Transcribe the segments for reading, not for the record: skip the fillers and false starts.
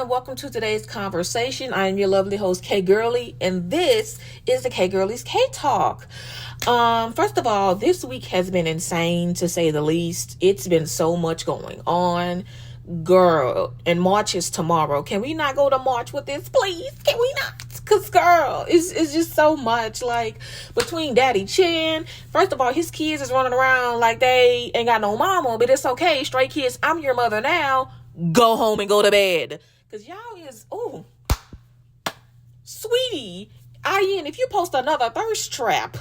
Welcome to today's conversation. I am your lovely host, K-Gurly, and this is the K-Gurly's K-Talk. First of all, this week has been insane, to say the least. It's been so much going on. Girl, and March is tomorrow. Can we not go to March with this, please? Can we not? Because, girl, it's just so much. Like, between Daddy Chin, first of all, his kids is running around like they ain't got no mama, but it's okay. Straight kids, I'm your mother now. Go home and go to bed. Because y'all is, sweetie, if you post another thirst trap,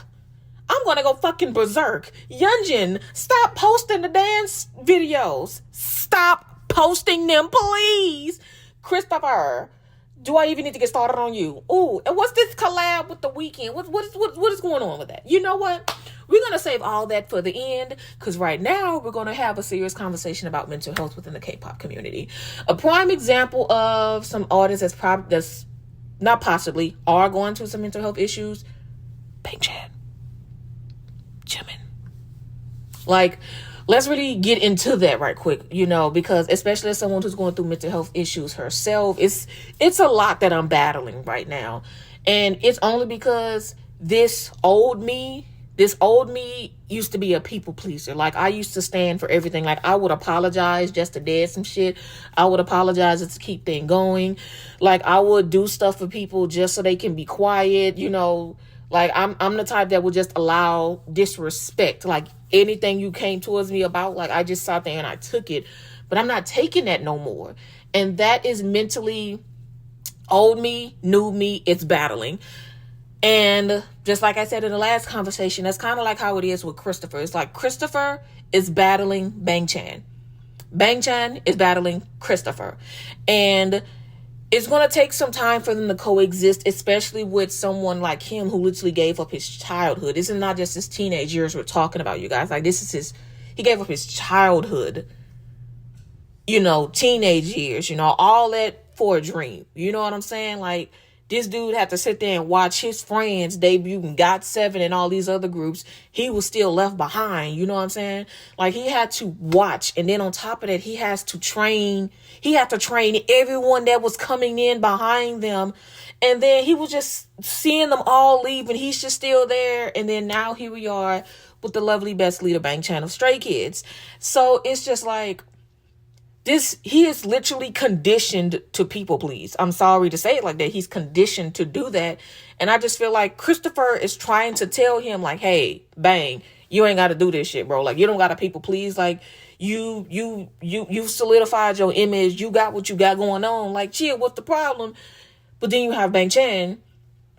I'm going to go fucking berserk. Yunjin, stop posting the dance videos. Stop posting them, please. Christopher, do I even need to get started on you? Ooh, and what's this collab with The Weeknd? What is going on with that? You know what? We're going to save all that for the end, because right now we're going to have a serious conversation about mental health within the K-pop community. A prime example of some artists that's not possibly are going through some mental health issues, Bang Chan, Jimin. Like, let's really get into that right quick, because especially as someone who's going through mental health issues herself, it's a lot that I'm battling right now. And it's only because this old me used to be a people pleaser. Like, I used to stand for everything. Like, I would apologize just to dead some shit. I would apologize just to keep things going. Like, I would do stuff for people just so they can be quiet, Like, I'm the type that would just allow disrespect. Like, anything you came towards me about, like, I just sat there and I took it. But I'm not taking that no more. And that is mentally old me, new me, it's battling. And just like I said in the last conversation, that's kind of like how it is with Christopher. It's like Christopher is battling Bang Chan. Bang Chan is battling Christopher. And it's going to take some time for them to coexist, especially with someone like him who literally gave up his childhood. This is not just his teenage years we're talking about, you guys. Like, he gave up his childhood, teenage years, all that for a dream. You know what I'm saying? Like, this dude had to sit there and watch his friends debut in GOT7 and all these other groups. He was still left behind. You know what I'm saying? Like, he had to watch. And then on top of that, he had to train everyone that was coming in behind them. And then he was just seeing them all leave, and he's just still there. And then now here we are with the lovely best leader, Bang Chan of Stray Kids. So it's just like, he is literally conditioned to people please. I'm sorry to say it like that. He's conditioned to do that. And I just feel like Christopher is trying to tell him, like, hey, Bang, you ain't got to do this shit, bro. Like, you don't got to people please. Like, you solidified your image. You got what you got going on. Like, chill, what's the problem? But then you have Bang Chan,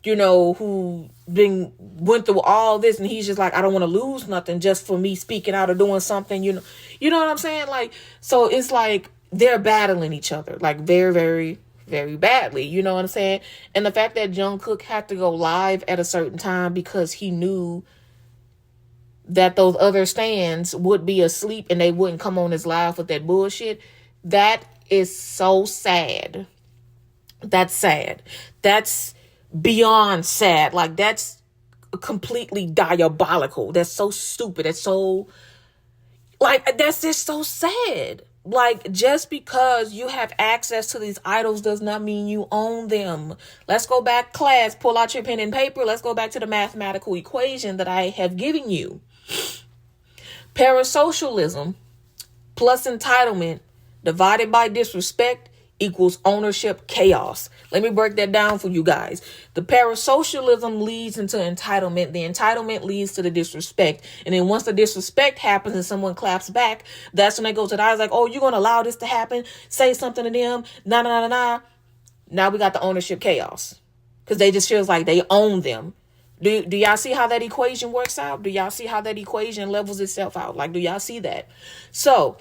who went through all this, and he's just like, I don't want to lose nothing just for me speaking out or doing something, you know what I'm saying? Like, so it's like they're battling each other, like, very, very, very badly, you know what I'm saying? And the fact that Jungkook had to go live at a certain time because he knew that those other stands would be asleep and they wouldn't come on his live with that bullshit, that is so sad. That's sad. That's beyond sad. Like, that's completely diabolical. That's so stupid. That's so, like, that's just so sad. Like, just because you have access to these idols does not mean you own them. Let's go back, class, pull out your pen and paper. Let's go back to the mathematical equation that I have given you. Parasocialism plus entitlement divided by disrespect equals ownership chaos. Let me break that down for you guys. The parasocialism leads into entitlement. The entitlement leads to the disrespect. And then once the disrespect happens and someone claps back, that's when they go to the eyes like, oh, you're going to allow this to happen? Say something to them. Nah. Now we got the ownership chaos. Because they just feels like they own them. Do y'all see how that equation works out? Do y'all see how that equation levels itself out? Like, do y'all see that? So,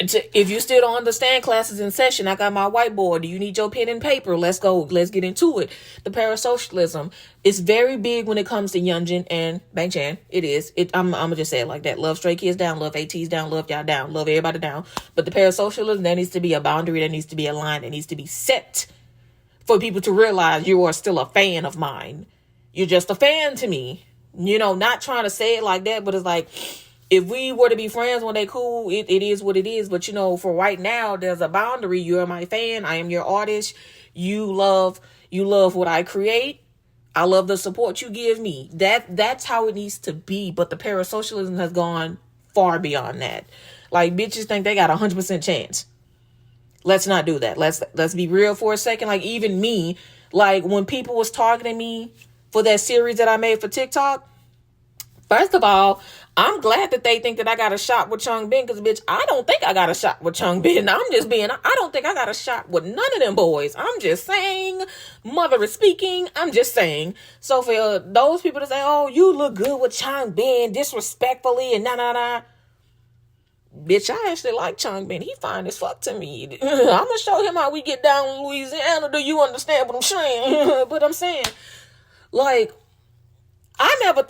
If you still don't understand, classes in session, I got my whiteboard. Do you need your pen and paper? Let's go. Let's get into it. The parasocialism is very big when it comes to Youngin and Bang Chan. It is. I'm gonna just say it like that. Love Stray Kids down. Love ATs down. Love y'all down. Love everybody down. But the parasocialism, there needs to be a boundary. That needs to be a line. That needs to be set for people to realize you are still a fan of mine. You're just a fan to me. Not trying to say it like that, but it's like, if we were to be friends one day, cool, it is what it is. But, for right now, there's a boundary. You're my fan. I am your artist. You love what I create. I love the support you give me. That's how it needs to be. But the parasocialism has gone far beyond that. Like, bitches think they got 100% chance. Let's not do that. Let's be real for a second. Like, even me, like, when people was targeting me for that series that I made for TikTok, first of all, I'm glad that they think that I got a shot with Chung Bin, because, bitch, I don't think I got a shot with Chung Bin. I don't think I got a shot with none of them boys. I'm just saying, mother is speaking, I'm just saying. So for those people to say, oh, you look good with Chung Bin, disrespectfully, and nah. Bitch, I actually like Chung Bin. He fine as fuck to me. I'm going to show him how we get down in Louisiana. Do you understand what I'm saying? But I'm saying, like, I don't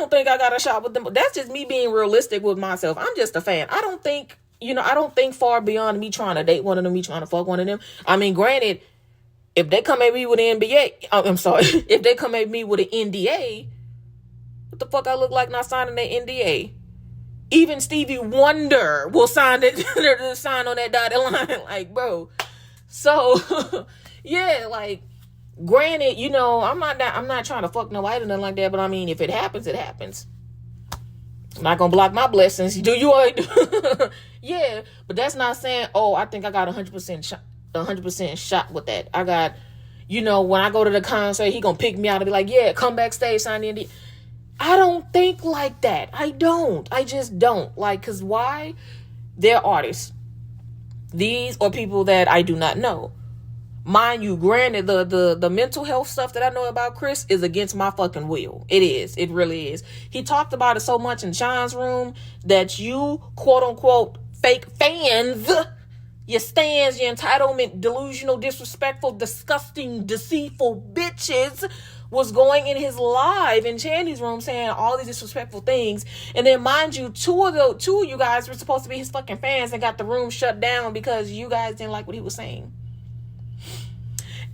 think I got a shot with them. That's just me being realistic with myself. I'm just a fan. I don't think far beyond me trying to date one of them, me trying to fuck one of them. I mean, granted, if they come at me with an if they come at me with an NDA, what the fuck I look like not signing that NDA? Even Stevie Wonder will sign sign on that dotted line. Like, bro. So, yeah, like, granted, I'm not trying to fuck no white or nothing like that, but I mean, if it happens, it happens. I'm not gonna block my blessings. Do you? Yeah, but that's not saying, oh, I think I got 100% shot with that. I got, when I go to the concert, he gonna pick me out and be like, yeah, come backstage, sign the NDA. I don't think like that. I just don't. Like, cause why? They're artists. These are people that I do not know. Mind you, granted, the mental health stuff that I know about Chris is against my fucking will. It is. It really is. He talked about it so much in Sean's room that you, quote unquote, fake fans, your stans, your entitlement, delusional, disrespectful, disgusting, deceitful bitches was going in his live in Chandy's room saying all these disrespectful things. And then, mind you, two of you guys were supposed to be his fucking fans and got the room shut down because you guys didn't like what he was saying.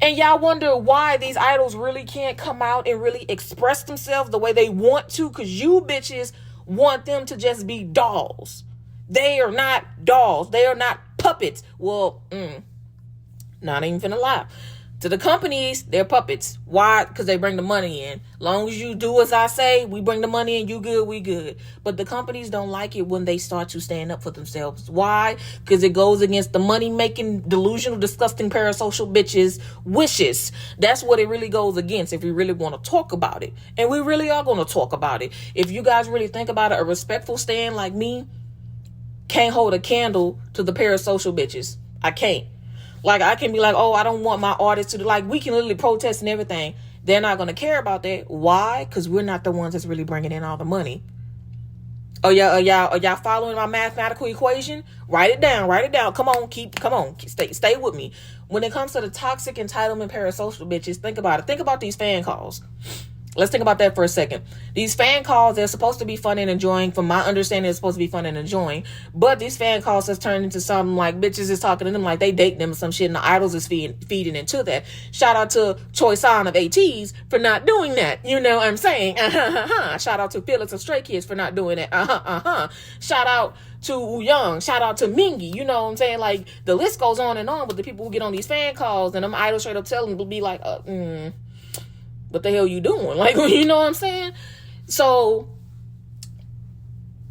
And y'all wonder why these idols really can't come out and really express themselves the way they want to, because you bitches want them to just be dolls. They are not dolls. They are not puppets. Well, not even finna lie. To the companies, they're puppets. Why? Because they bring the money in. Long as you do as I say, we bring the money in, you good, we good. But the companies don't like it when they start to stand up for themselves. Why? Because it goes against the money-making, delusional, disgusting, parasocial bitches' wishes. That's what it really goes against if we really want to talk about it. And we really are going to talk about it. If you guys really think about it, a respectful stand like me can't hold a candle to the parasocial bitches. I can't. Like, I can be like, oh, I don't want my artist to, like, we can literally protest and everything. They're not going to care about that. Why? Because we're not the ones that's really bringing in all the money. Oh, y'all following my mathematical equation? Write it down. Come on, stay with me. When it comes to the toxic entitlement parasocial bitches, think about it. Think about these fan calls. Let's think about that for a second. These fan calls, they're supposed to be fun and enjoying. From my understanding, they're supposed to be fun and enjoying. But these fan calls has turned into something like bitches is talking to them like they date them or some shit, and the idols is feeding into that. Shout out to Choi San of ATs for not doing that. You know what I'm saying? Shout out to Felix of Stray Kids for not doing that. Shout out to Woo Young. Shout out to Mingy. You know what I'm saying? Like, the list goes on and on with the people who get on these fan calls, and them idols straight up tell them to be like, what the hell you doing? Like, you know what I'm saying? So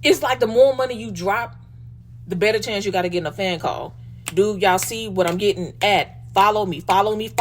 it's like the more money you drop, the better chance you got to get in a fan call. Do y'all see what I'm getting at? Follow me. Follow me.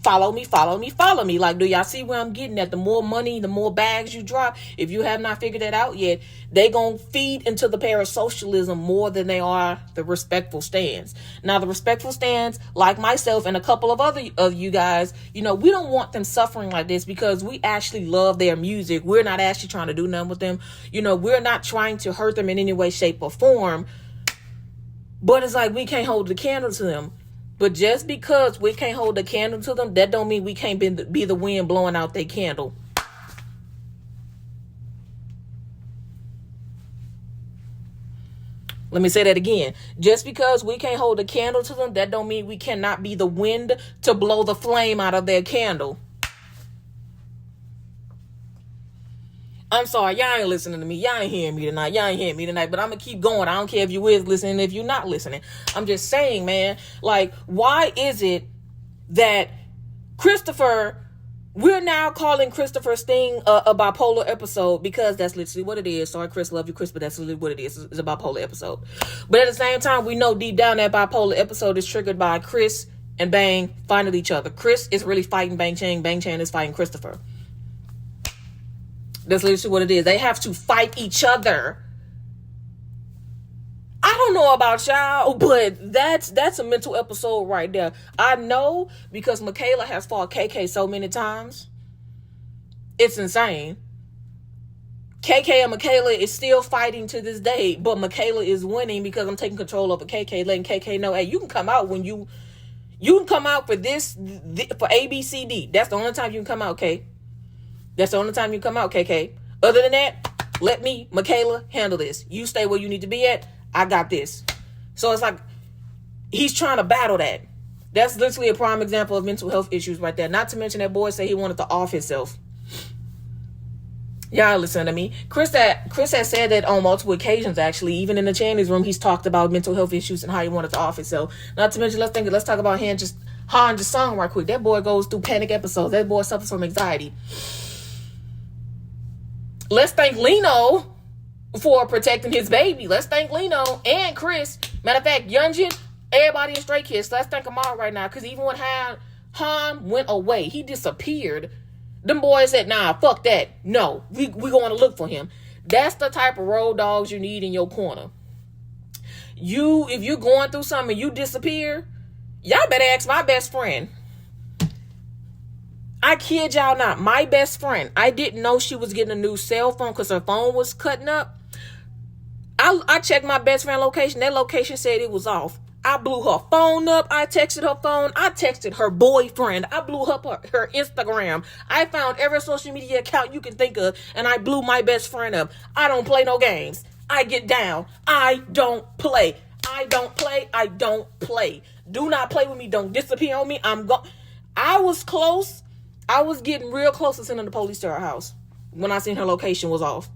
follow me, follow me, follow me. Like, do y'all see where I'm getting at? The more money, the more bags you drop. If you have not figured that out yet, they gonna feed into the parasocialism more than they are the respectful stands. Now, the respectful stands, like myself and a couple of other of you guys, we don't want them suffering like this because we actually love their music. We're not actually trying to do nothing with them. We're not trying to hurt them in any way, shape, or form. But it's like we can't hold the candle to them. But just because we can't hold the candle to them, that don't mean we can't be the wind blowing out their candle. Let me say that again. Just because we can't hold the candle to them, that don't mean we cannot be the wind to blow the flame out of their candle. I'm sorry, y'all ain't listening to me. Y'all ain't hearing me tonight. But I'm going to keep going. I don't care if you is listening, if you're not listening. I'm just saying, man, like, why is it that we're now calling Christopher Sting a bipolar episode? Because that's literally what it is. Sorry, Chris, love you, Chris, but that's literally what it is. It's a bipolar episode. But at the same time, we know deep down that bipolar episode is triggered by Chris and Bang finding each other. Chris is really fighting Bang Chan. Bang Chan is fighting Christopher. That's literally what it is. They have to fight each other. I don't know about y'all, but that's a mental episode right there. I know because Michaela has fought KK so many times. It's insane. KK and Michaela is still fighting to this day, but Michaela is winning because I'm taking control over KK, letting KK know, hey, you can come out when you can come out for for A, B, C, D. That's the only time you can come out, K. That's the only time you come out, KK. Other than that, let me, Michaela, handle this. You stay where you need to be at. I got this. So it's like he's trying to battle that. That's literally a prime example of mental health issues right there. Not to mention that boy said he wanted to off himself. Y'all listen to me. Chris has said that on multiple occasions, actually. Even in the Chaney's room, he's talked about mental health issues and how he wanted to off himself. Not to mention, let's talk about Han just song right quick. That boy goes through panic episodes. That boy suffers from anxiety. Let's thank Lino for protecting his baby. Let's thank Lino and Chris. Matter of fact, Yunjin, everybody in Stray Kids. Let's thank them all right now. Because even when Han went away, he disappeared. Them boys said, nah, fuck that. No, we going to look for him. That's the type of road dogs you need in your corner. If you're going through something and you disappear, y'all better ask my best friend. I kid y'all not. My best friend, I didn't know she was getting a new cell phone because her phone was cutting up. I checked my best friend location. That location said it was off. I blew her phone up. I texted her phone. I texted her boyfriend. I blew up her Instagram. I found every social media account you can think of, and I blew my best friend up. I don't play no games. I get down. I don't play. I don't play. Do not play with me. Don't disappear on me. I was close. I was getting real close to sending the police to her house when I seen her location was off.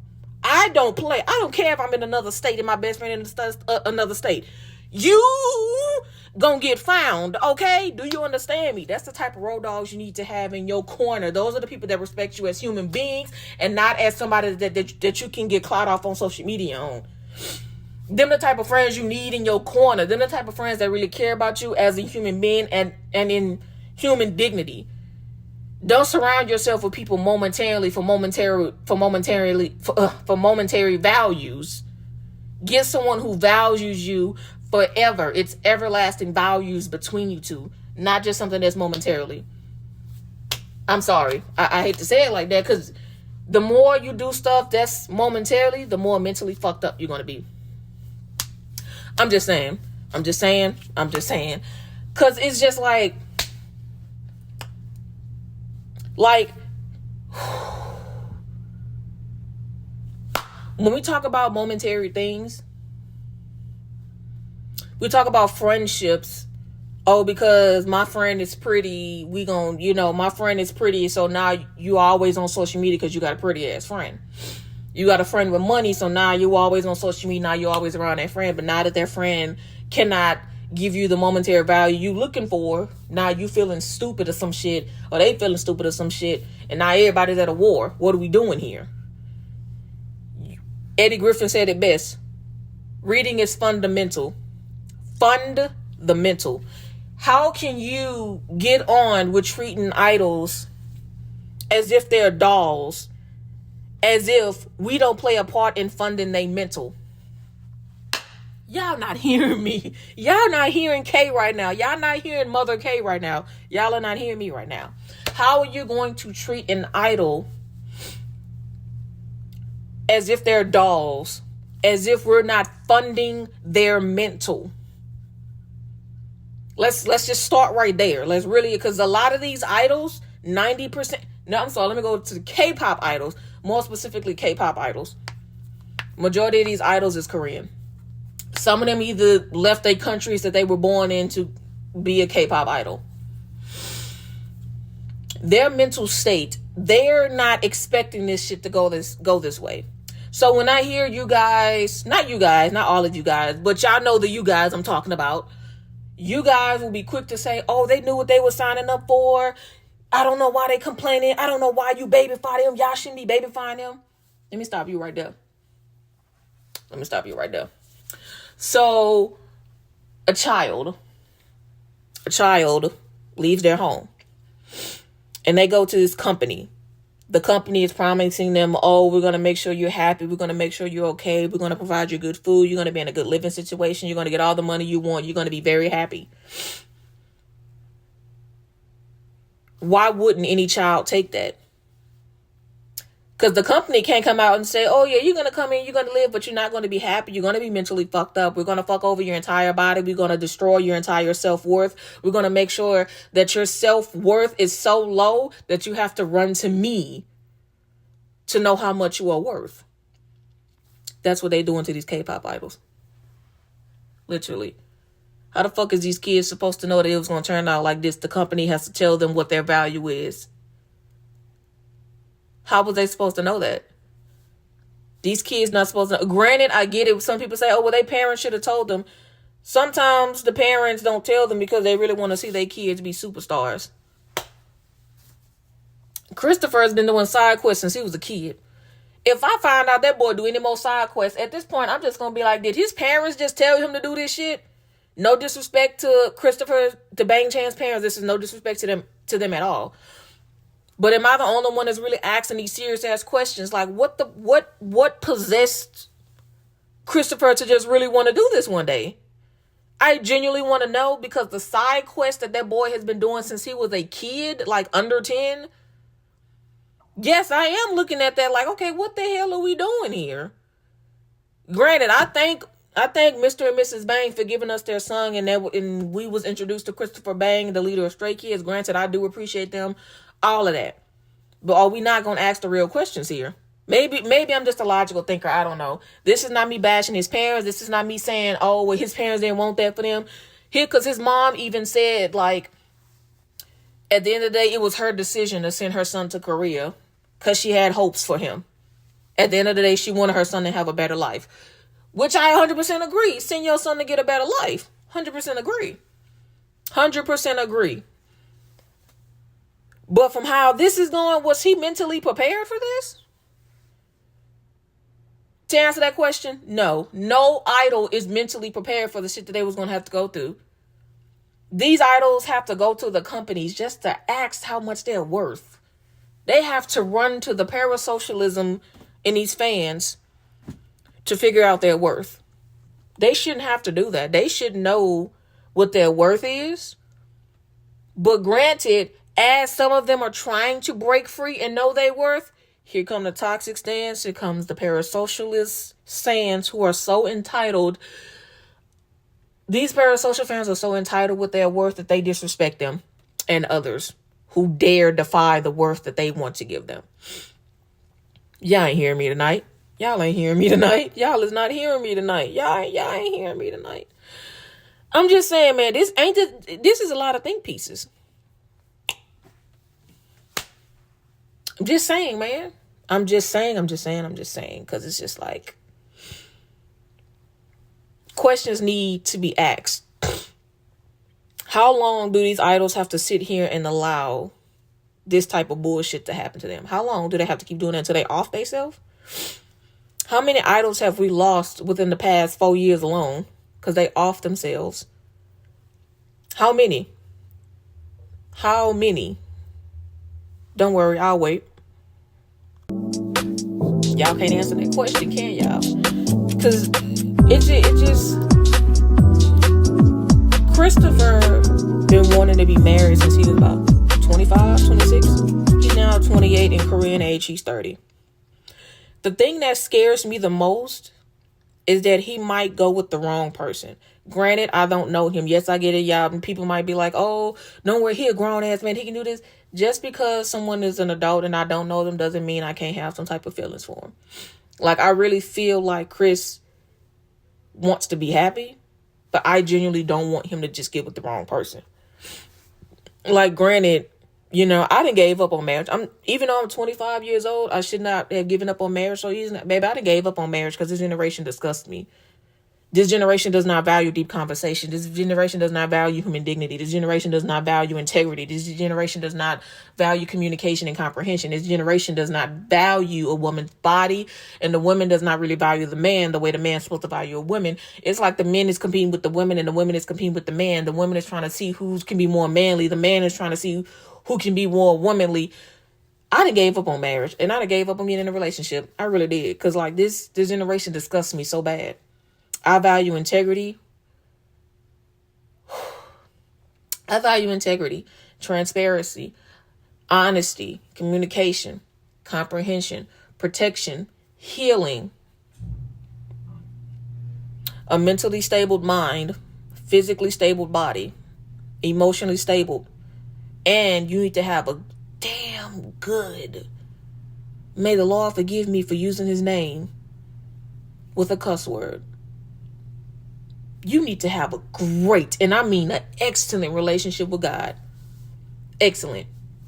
I don't play. I don't care if I'm in another state and my best friend in another state. You gonna get found, okay? Do you understand me? That's the type of road dogs you need to have in your corner. Those are the people that respect you as human beings and not as somebody that you can get clout off on social media on. Them the type of friends you need in your corner. Them the type of friends that really care about you as a human being and in human dignity. Don't surround yourself with people for momentary values. Get someone who values you forever. It's everlasting values between you two, not just something that's momentarily. I'm sorry. I hate to say it like that because the more you do stuff that's momentarily, the more mentally fucked up you're going to be. I'm just saying. Because it's just like, when we talk about momentary things, we talk about friendships. Oh, because my friend is pretty, my friend is pretty, so now you always on social media because you got a pretty ass friend. You got a friend with money, so now you always on social media, now you always around that friend, but now that that friend cannot give you the momentary value you looking for, now you feeling stupid or some shit, or they feeling stupid or some shit, and now everybody's at a war. What are we doing here? Eddie Griffin said it best. Reading is fundamental. Fundamental. How can you get on with treating idols as if they're dolls, as if we don't play a part in funding their mental? Y'all not hearing me. Y'all not hearing K right now. Y'all not hearing Mother K right now. Y'all are not hearing me right now. How are you going to treat an idol as if they're dolls, as if we're not funding their mental? Let's just start right there. Let's really, because a lot of these idols, 90%, no, I'm sorry, let me go to K-pop idols, more specifically K-pop idols. Majority of these idols is Korean. Some of them either left their countries that they were born in to be a K-pop idol. Their mental state, they're not expecting this shit to go this way. So when I hear you guys, not all of you guys, but y'all know the you guys I'm talking about, you guys will be quick to say, oh, they knew what they were signing up for. I don't know why they complaining. I don't know why you babyfy them. Y'all shouldn't be babyfying them. Let me stop you right there. So a child leaves their home and they go to this company. The company is promising them, oh, we're going to make sure you're happy. We're going to make sure you're okay. We're going to provide you good food. You're going to be in a good living situation. You're going to get all the money you want. You're going to be very happy. Why wouldn't any child take that? Because the company can't come out and say, oh, yeah, you're going to come in, you're going to live, but you're not going to be happy. You're going to be mentally fucked up. We're going to fuck over your entire body. We're going to destroy your entire self-worth. We're going to make sure that your self-worth is so low that you have to run to me to know how much you are worth. That's what they're doing to these K-pop idols. Literally. How the fuck is these kids supposed to know that it was going to turn out like this? The company has to tell them what their value is. How was they supposed to know that? These kids not supposed to. Granted, I get it. Some people say, oh, well, their parents should have told them. Sometimes the parents don't tell them because they really want to see their kids be superstars. Christopher has been doing side quests since he was a kid. If I find out that boy do any more side quests, at this point, I'm just going to be like, did his parents just tell him to do this shit? No disrespect to Christopher, to Bang Chan's parents. This is no disrespect to them at all. But am I the only one that's really asking these serious ass questions? Like, what possessed Christopher to just really want to do this one day? I genuinely want to know, because the side quest that boy has been doing since he was a kid, like under 10. Yes, I am looking at that like, okay, what the hell are we doing here? Granted, I thank Mr. and Mrs. Bang for giving us their son, and we was introduced to Christopher Bang, the leader of Stray Kids. Granted, I do appreciate them. All of that. But are we not going to ask the real questions here? Maybe I'm just a logical thinker. I don't know. This is not me bashing his parents. This is not me saying, oh, well, his parents didn't want that for them. Here, because his mom even said, like, at the end of the day, it was her decision to send her son to Korea because she had hopes for him. At the end of the day, she wanted her son to have a better life, which I 100% agree. Send your son to get a better life. 100% agree. 100% agree. But from how this is going, was he mentally prepared for this? To answer that question, no. No idol is mentally prepared for the shit that they was going to have to go through. These idols have to go to the companies just to ask how much they're worth. They have to run to the parasocialism in these fans to figure out their worth. They shouldn't have to do that. They should know what their worth is. But granted, as some of them are trying to break free and know their worth, here come the toxic stands. Here comes the parasocialist stands who are so entitled. These parasocial fans are so entitled with their worth that they disrespect them and others who dare defy the worth that they want to give them. Y'all ain't hearing me tonight. Y'all ain't hearing me tonight. Y'all is not hearing me tonight. Y'all ain't hearing me tonight. I'm just saying, man, this is a lot of think pieces. I'm just saying, man. I'm just saying. Because it's just like, questions need to be asked. How long do these idols have to sit here and allow this type of bullshit to happen to them? How long do they have to keep doing that until they off themselves? How many idols have we lost within the past 4 years alone because they off themselves? How many? How many? Don't worry, I'll wait. Y'all can't answer that question, can y'all? Because it just Christopher been wanting to be married since he was about 25, 26. He's now 28. In Korean age, he's 30. The thing that scares me the most is that he might go with the wrong person. Granted, I don't know him. Yes, I get it, y'all. And people might be like, oh, don't worry, he a grown-ass man. He can do this. Just because someone is an adult and I don't know them doesn't mean I can't have some type of feelings for him. Like, I really feel like Chris wants to be happy, but I genuinely don't want him to just get with the wrong person. Like, granted, you know, I done gave up on marriage. Even though I'm 25 years old, I should not have given up on marriage. So baby, I done gave up on marriage because this generation disgusts me. This generation does not value deep conversation. This generation does not value human dignity. This generation does not value integrity. This generation does not value communication and comprehension. This generation does not value a woman's body, and the woman does not really value the man the way the man's supposed to value a woman. It's like the men is competing with the women and the women is competing with the man. The woman is trying to see who can be more manly. The man is trying to see who can be more womanly. I done gave up on marriage, and I done gave up on being in a relationship. I really did. Because like this generation disgusts me so bad. I value integrity. I value integrity, transparency, honesty, communication, comprehension, protection, healing, a mentally stable mind, physically stable body, emotionally stable, and you need to have a damn good, may the Lord forgive me for using his name with a cuss word. You need to have a great, and I mean an excellent relationship with God. Excellent.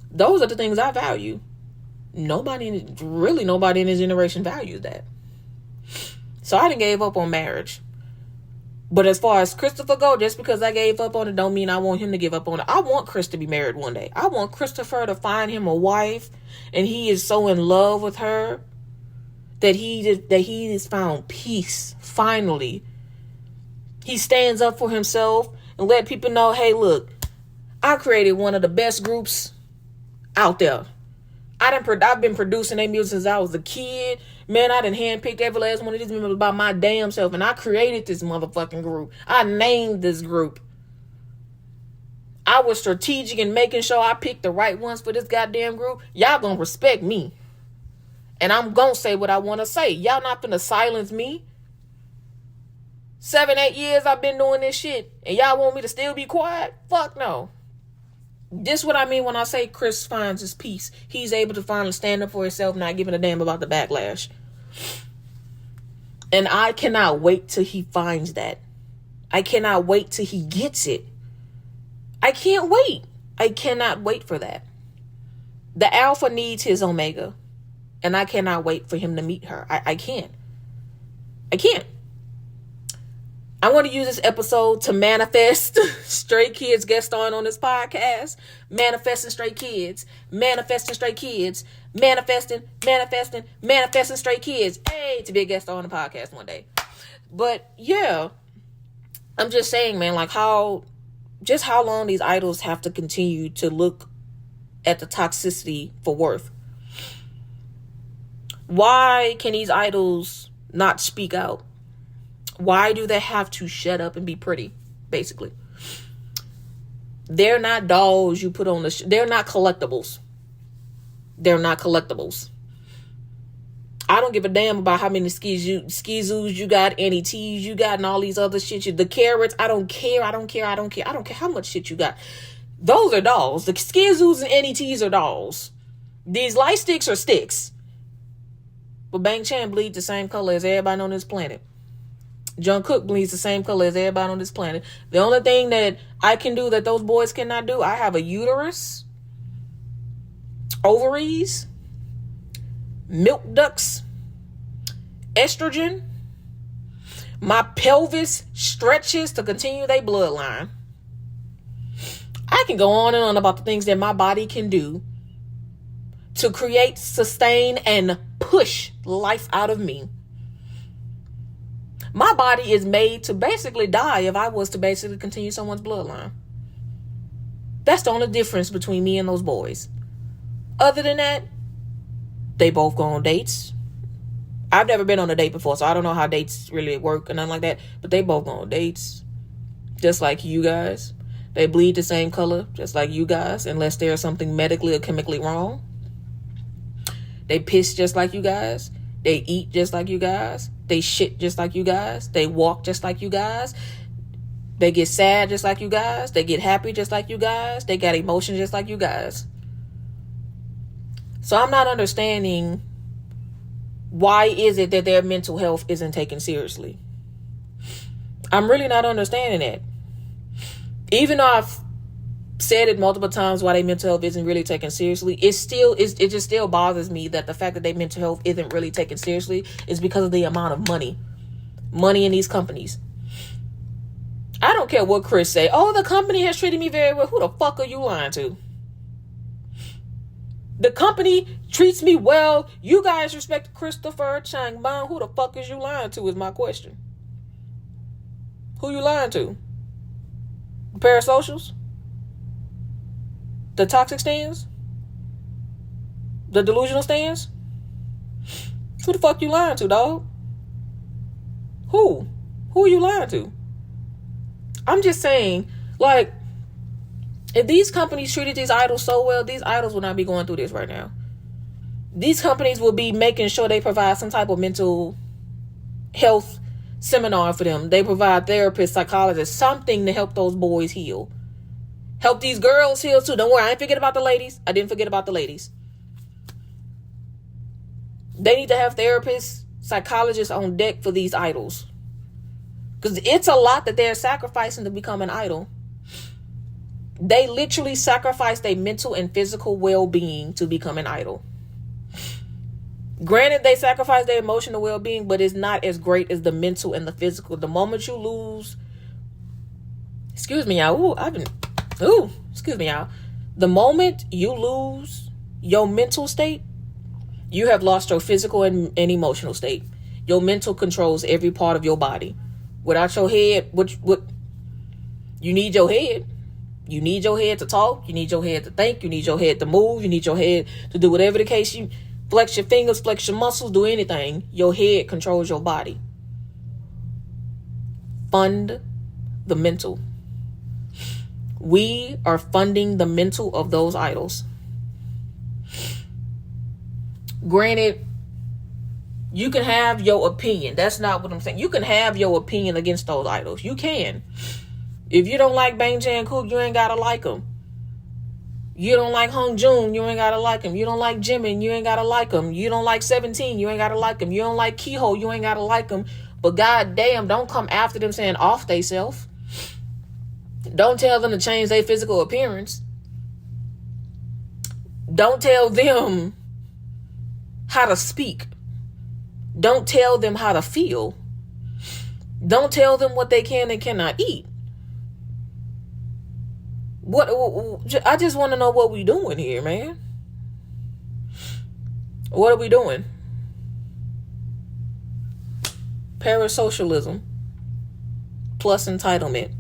Those are the things I value. Nobody in this generation values that. So I done gave up on marriage. But as far as Christopher go, just because I gave up on it don't mean I want him to give up on it. I want Chris to be married one day. I want Christopher to find him a wife, and he is so in love with her that he has found peace finally. He stands up for himself and let people know, hey, look, I created one of the best groups out there. I've been producing their music since I was a kid. Man, I done handpicked every last one of these members by my damn self, and I created this motherfucking group. I named this group. I was strategic in making sure I picked the right ones for this goddamn group. Y'all gonna respect me. And I'm gonna say what I want to say. Y'all not gonna silence me. 7-8 years I've been doing this shit, and y'all want me to still be quiet? Fuck no. This is what I mean when I say Chris finds his peace. He's able to finally stand up for himself, not giving a damn about the backlash. And I cannot wait till he finds that. I cannot wait till he gets it. I can't wait. I cannot wait for that. The alpha needs his omega, and I cannot wait for him to meet her. I can't. I want to use this episode to manifest Stray Kids guest starring on this podcast. Manifesting Stray Kids. Manifesting Stray Kids. Manifesting Stray Kids. Hey, to be a guest star on the podcast one day. But yeah, I'm just saying, man, like how long these idols have to continue to look at the toxicity for worth. Why can these idols not speak out? Why do they have to shut up and be pretty, basically? They're not dolls you put on they're not collectibles. They're not collectibles. I don't give a damn about how many skizoos you got, NETs you got, and all these other shit. The carrots, I don't care how much shit you got. Those are dolls. The skizoos and NETs are dolls. These light sticks are sticks. But Bang Chan bleeds the same color as everybody on this planet. Jungkook bleeds the same color as everybody on this planet. The only thing that I can do that those boys cannot do, I have a uterus, ovaries, milk ducts, estrogen. My pelvis stretches to continue their bloodline. I can go on and on about the things that my body can do to create, sustain, and push life out of me. My body is made to basically die if I was to basically continue someone's bloodline. That's the only difference between me and those boys. Other than that, they both go on dates. I've never been on a date before, so I don't know how dates really work and nothing like that. But they both go on dates, just like you guys. They bleed the same color, just like you guys, unless there's something medically or chemically wrong. They piss just like you guys. They eat just like you guys. They shit just like you guys. They walk just like you guys. They get sad just like you guys. They get happy just like you guys. They got emotions just like you guys. So I'm not understanding why is it that their mental health isn't taken seriously. I'm really not understanding that. Even though I've said it multiple times why their mental health isn't really taken seriously, it just still bothers me that the fact that their mental health isn't really taken seriously is because of the amount of money in these companies. I don't care what Chris say. Oh, the company has treated me very well. Who the fuck are you lying to? The company treats me well. You guys respect Christopher Changban. Who the fuck is you lying to is my question. Who you lying to? The parasocials? The toxic stands? The delusional stands? Who the fuck you lying to, dog? Who? Who are you lying to? I'm just saying, like, if these companies treated these idols so well, these idols would not be going through this right now. These companies will be making sure they provide some type of mental health seminar for them. They provide therapists, psychologists, something to help those boys heal. Help these girls heal too. Don't worry, I ain't forget about the ladies. I didn't forget about the ladies. They need to have therapists, psychologists on deck for these idols. Because it's a lot that they're sacrificing to become an idol. They literally sacrifice their mental and physical well-being to become an idol. Granted, they sacrifice their emotional well-being, but it's not as great as the mental and the physical. The moment you lose... Excuse me, y'all. Excuse me, y'all. The moment you lose your mental state, you have lost your physical and emotional state. Your mental controls every part of your body. Without your head, what you need your head. You need your head to talk. You need your head to think. You need your head to move. You need your head to do whatever the case. You flex your fingers, flex your muscles, do anything. Your head controls your body. Fund the mental. We are funding the mental of those idols. Granted, you can have your opinion. That's not what I'm saying. You can have your opinion against those idols. You can. If you don't like Bang Jang-kook, you ain't gotta like him. You don't like Hung Joon, you ain't gotta like him. You don't like Jimin, you ain't gotta like him. You don't like 17, you ain't gotta like him. You don't like Kiho, you ain't gotta like him. But goddamn, don't come after them saying off they self. Don't tell them to change their physical appearance. Don't tell them how to speak. Don't tell them how to feel. Don't tell them what they can and cannot eat. I just want to know what we doing here, man. What are we doing? Parasocialism plus entitlement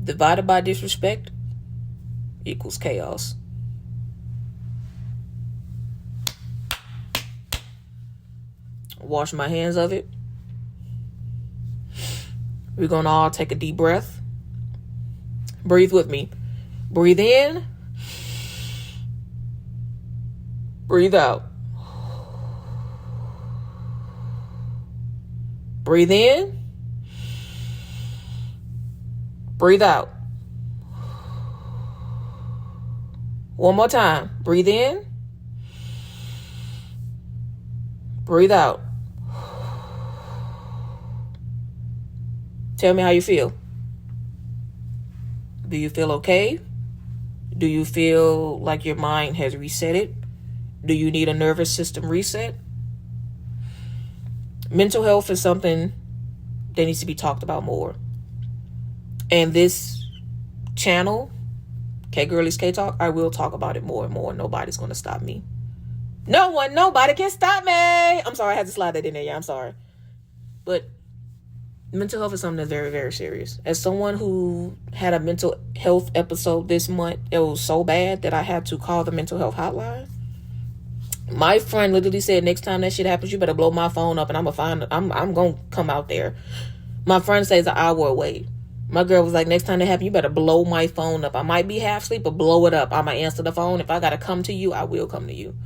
divided by disrespect equals chaos. Wash my hands of it. We're going to all take a deep breath. Breathe with me. Breathe in. Breathe out. Breathe in. Breathe out. One more time. Breathe in. Breathe out. Tell me how you feel. Do you feel okay? Do you feel like your mind has resetted? Do you need a nervous system reset? Mental health is something that needs to be talked about more. And this channel, K-Gurly's K-Talk, I will talk about it more and more. Nobody's going to stop me. Nobody can stop me. I'm sorry, I had to slide that in there. Yeah, I'm sorry. But mental health is something that's very, very serious. As someone who had a mental health episode this month, it was so bad that I had to call the mental health hotline. My friend literally said, next time that shit happens, you better blow my phone up and I'm gonna come out there. My friend says an hour away. My girl was like, next time that happens, you better blow my phone up. I might be half asleep, but blow it up. I'm gonna answer the phone. If I gotta come to you, I will come to you.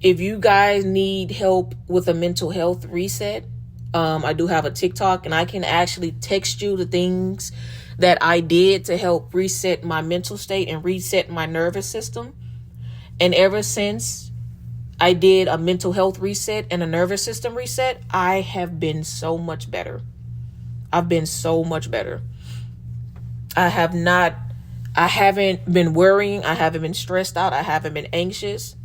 If you guys need help with a mental health reset, I do have a TikTok, and I can actually text you the things that I did to help reset my mental state and reset my nervous system. And ever since I did a mental health reset and a nervous system reset, I have been so much better. I've been so much better. I haven't been worrying. I haven't been stressed out. I haven't been anxious.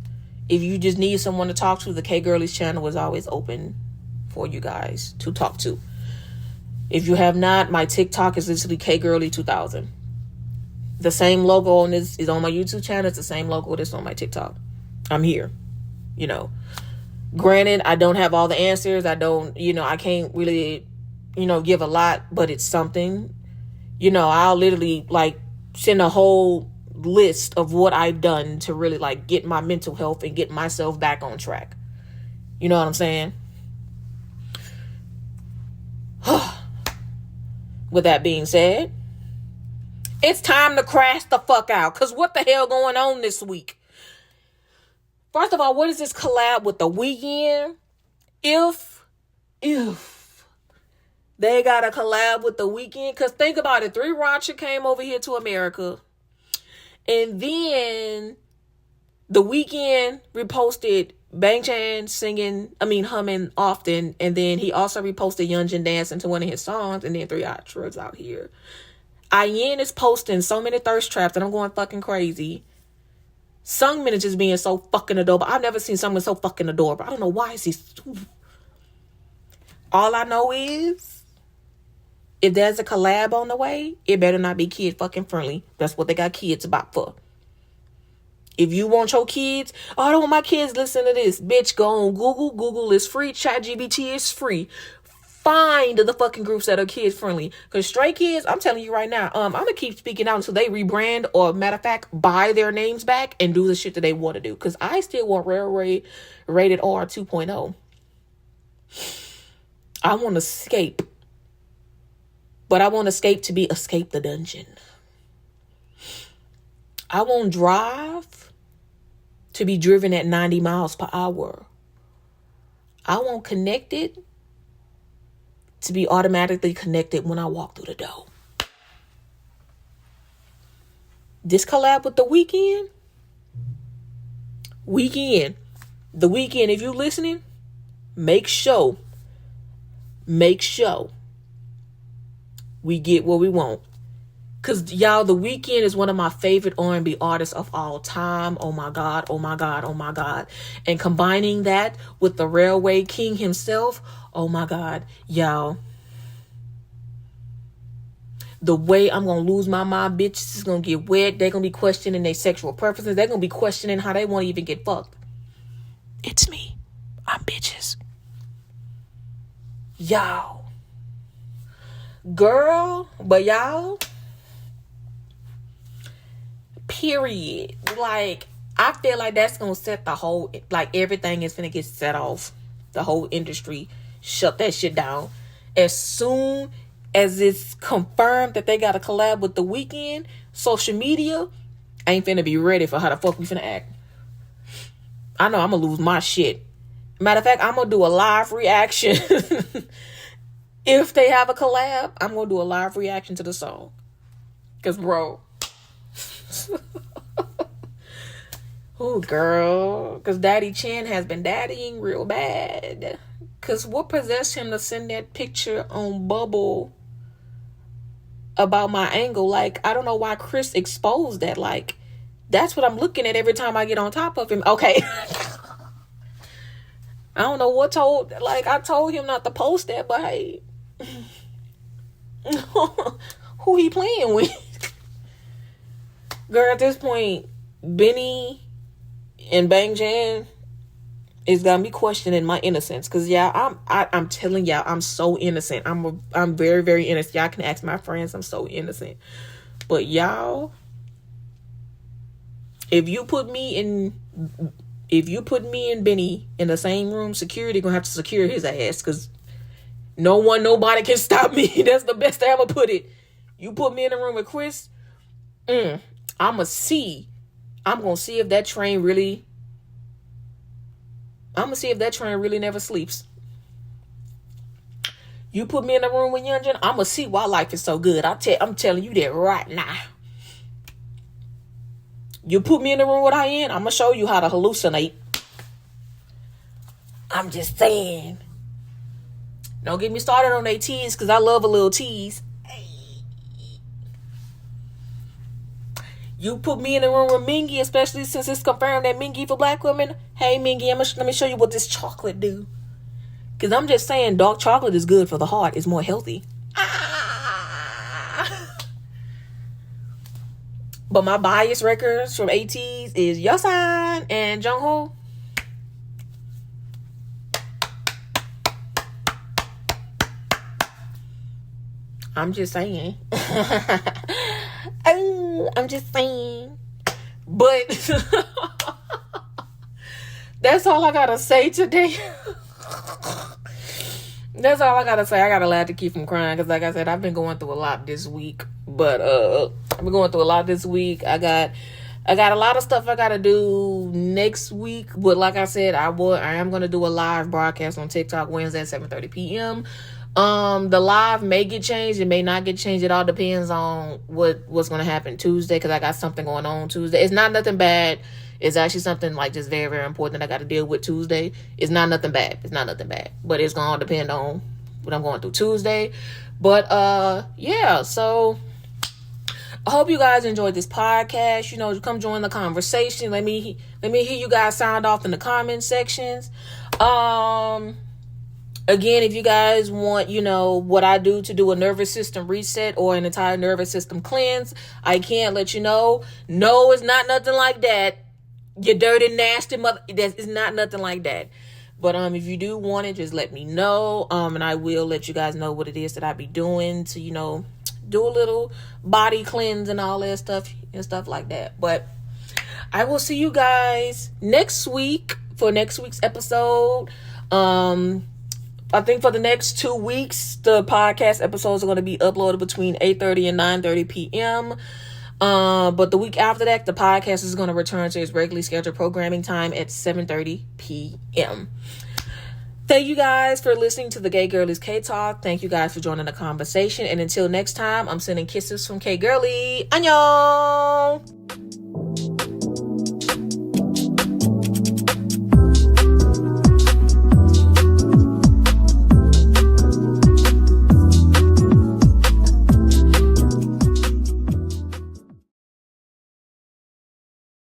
If you just need someone to talk to, the K-Gurly's channel is always open for you guys to talk to. If you have not, my TikTok is literally K-Gurly 2000. The same logo on this is on my YouTube channel. It's the same logo that's on my TikTok. I'm here. Granted, I don't have all the answers. I can't really, give a lot, but it's something. I'll literally send a whole list of what I've done to really get my mental health and get myself back on track. You know what I'm saying? With that being said, it's time to crash the fuck out. Because what the hell going on this week? First of all, what is this collab with The Weeknd? If they got a collab with The Weeknd, because think about it, 3 Rocha came over here to America. And then The Weeknd reposted Bang Chan humming often. And then he also reposted Youngjin dancing to one of his songs. And then 3 Ultras out here. Ian is posting so many thirst traps and I'm going fucking crazy. Sungmin is just being so fucking adorable. I've never seen someone so fucking adorable. I don't know why is he. All I know is, if there's a collab on the way, it better not be kid fucking friendly. That's what they got kids about for. If you want your kids, I don't want my kids listen to this. Bitch, go on Google. Google is free. ChatGPT is free. Find the fucking groups that are kid friendly. Because Stray Kids, I'm telling you right now, I'm going to keep speaking out until they rebrand or, matter of fact, buy their names back and do the shit that they want to do. Because I still want Railway Rated R 2.0. I want to escape. But I want escape to be escape the dungeon. I want drive to be driven at 90 miles per hour. I want connected to be automatically connected when I walk through the door. This collab with The Weeknd. The Weeknd, if you listening, make sure we get what we want. Because, y'all, The Weeknd is one of my favorite R&B artists of all time. Oh, my God. Oh, my God. Oh, my God. And combining that with the Railway King himself, oh, my God. Y'all, the way I'm going to lose my mind, bitches is going to get wet. They're going to be questioning their sexual preferences. They're going to be questioning how they want to even get fucked. It's me. I'm bitches. Y'all. Girl, but y'all, period. I feel like that's gonna set the whole, everything is gonna get set off. The whole industry shut that shit down. As soon as it's confirmed that they got a collab with The Weeknd, social media ain't finna be ready for how the fuck we finna act. I know I'm gonna lose my shit. Matter of fact, I'm gonna do a live reaction. If they have a collab, I'm going to do a live reaction to the song. Because, bro. Oh, girl. Because Daddy Chan has been daddying real bad. Because what possessed him to send that picture on Bubble about my angle? I don't know why Chris exposed that. That's what I'm looking at every time I get on top of him. Okay. I don't know what I told him not to post that, but hey. Who he playing with? Girl, at this point, Benny and Bang Chan, It's got me questioning my innocence. Cause yeah, I'm telling y'all, I'm so innocent. I'm very, very innocent. Y'all can ask my friends. I'm so innocent. But y'all, if you put me and Benny in the same room, security gonna have to secure his ass. Cause nobody can stop me. That's the best I ever put it. You put me in the room with Chris, I'm gonna see if that train really never sleeps. You put me in the room with Youngin, I'm gonna see why life is so good. I'm telling you that right now. You put me in the room with Ian, I'm gonna show you how to hallucinate. I'm just saying. Don't get me started on they tease, because I love a little tease. You put me in the room with Mingy, especially since it's confirmed that Mingy for black women. Hey, Mingy, let me show you what this chocolate do. Because I'm just saying, dark chocolate is good for the heart. It's more healthy. But my bias records from ATs is Yosan and Jungho. I'm just saying. I'm just saying. But that's all I gotta say today. That's all I gotta say. I gotta laugh to keep from crying, because like I said, I've been going through a lot this week. But I got a lot of stuff I gotta do next week. But like I said, I am gonna do a live broadcast on TikTok Wednesday at 7:30 p.m. The live may get changed. It may not get changed. It all depends on what's going to happen Tuesday, because I got something going on Tuesday. It's not nothing bad. It's actually something like just very, very important that I got to deal with Tuesday. It's not nothing bad. But it's going to depend on what I'm going through Tuesday. But, yeah. So I hope you guys enjoyed this podcast. Come join the conversation. Let me hear you guys sound off in the comment sections. Again, if you guys want, what I do to do a nervous system reset or an entire nervous system cleanse, I can't let you know. No, it's not nothing like that. You dirty, nasty mother. It's not nothing like that. But if you do want it, just let me know. And I will let you guys know what it is that I be doing to, do a little body cleanse and all that stuff and stuff like that. But I will see you guys next week for next week's episode. I think for the next 2 weeks, the podcast episodes are going to be uploaded between 8:30 and 9:30 p.m. But the week after that, the podcast is going to return to its regularly scheduled programming time at 7:30 p.m. Thank you guys for listening to the K-Gurly's K-Talk. Thank you guys for joining the conversation. And until next time, I'm sending kisses from K-Gurly. Annyeong!